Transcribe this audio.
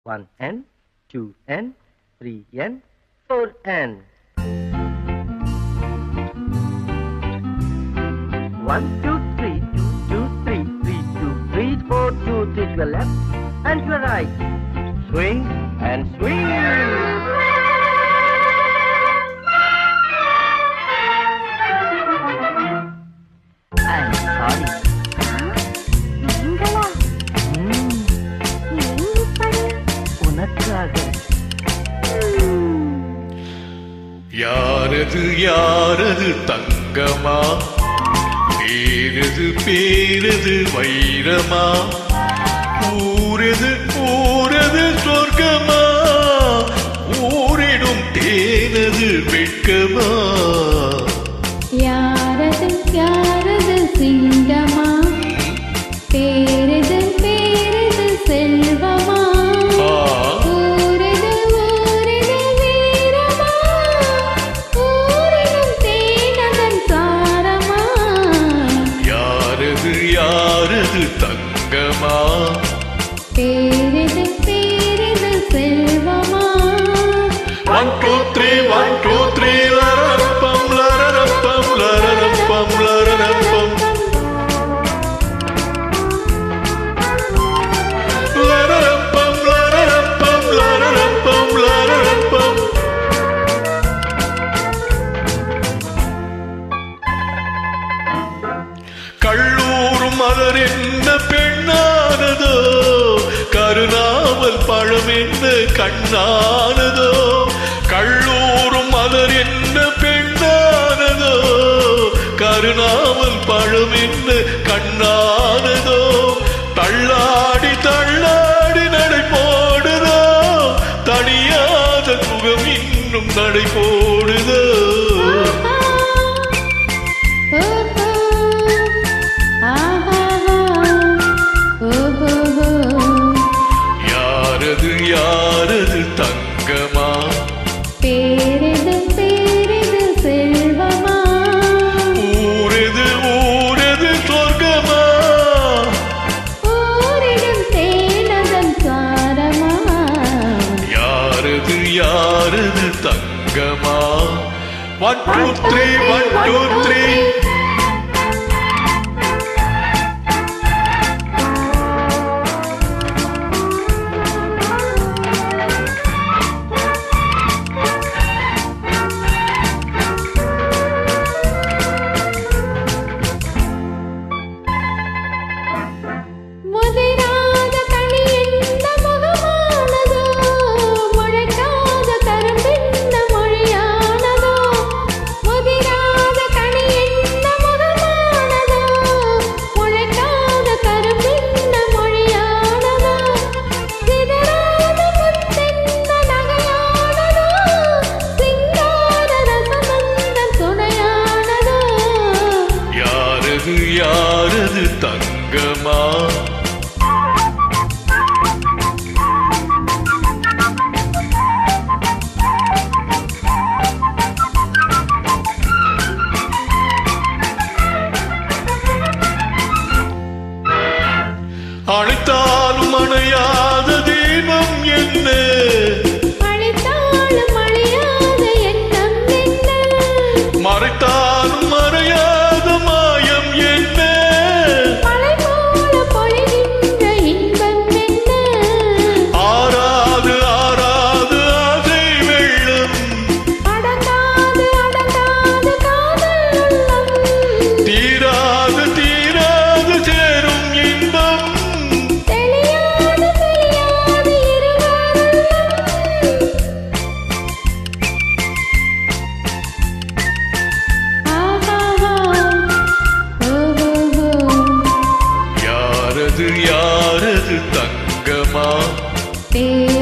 1N, 2N, 3N, 4N. 1, 2, 3, 2, 2, 3, 3, 2, 3, 4, 2, 3 to your left and to your right. Swing and swing. I'm sorry. நீங்களா? ஏன் இப்படி? உனக்காக. யாரது யாரது தங்கமா, பேரது பேரது வைரமா, ஊரது ஊரது சொர்க்கமா, ஊரிடும் தேனது வெட்கமா. யாரது யாரது சிங்கமா, பேரது பேரது செல்வமா, ஊரது ஊரது வீரமா, ஊரிடும் தேனதன் சாரமா. யாரது யாரது தங்கமா, பேரது பேரது செல்வமா. 1 2 3 1 2 3 லரரப்பம் லரரப்பம் லரரப்பம் லரரப்பம் லரரப்பம் லரரப்பம் லரரப்பம் லரரப்பம். கள்ளூரும் மலர் என்ன பெண்ணானதோ, கருணாமல் பழம் என்ன கண்ணானதோ. கள்ளூரும் மலர் என்ன பெண்ணானதோ, கருணாமல் பழம் என்ன கண்ணானதோ. தள்ளாடி தள்ளாடி நடை போடுதோ, தனியாத முகம் இன்னும் நடை போடுதோ. யாரது யாரது தங்கமா, பேரது பேரது செல்வமா, ஊரது ஊரது சொர்க்கமா, ஊரிடும் தேனதன் சாரமா. யாரது யாரது தங்கமா. 1 2 3 1 2 3. முதிராத கனி என்ன முகமானதோ, முளைக்காத கரும்பென்ன மொழியானதோ. முதிராத கனி என்ன முகமானதோ, முளைக்காத கரும்பென்ன மொழியானதோ. சிதறாத முத்தென்ன நகையானதோ, சிங்கார ரசமந்தன் துணையானதோ. யாரது யாரது தங்கமா, அழைத்தாலும் அணையாத தீபம் என்ன, அழைத்தாலும் அழியாத எண்ணம் என்ன, மறைத்தாலும் மறையாத மாயம் என்ன. மழை போல பொழிகின்ற இன்பம் என்ன, ஆறாது ஆறாது ஆசை வெள்ளம், அடங்காது அடங்காது காதல் உள்ளம். தீராது தீராது சேரும் இன்பம். தெளியாது தெளியாது இருவர் உள்ளம். ஆஹா ஓஹோ யாரது யாரது தங்கமா, பேரது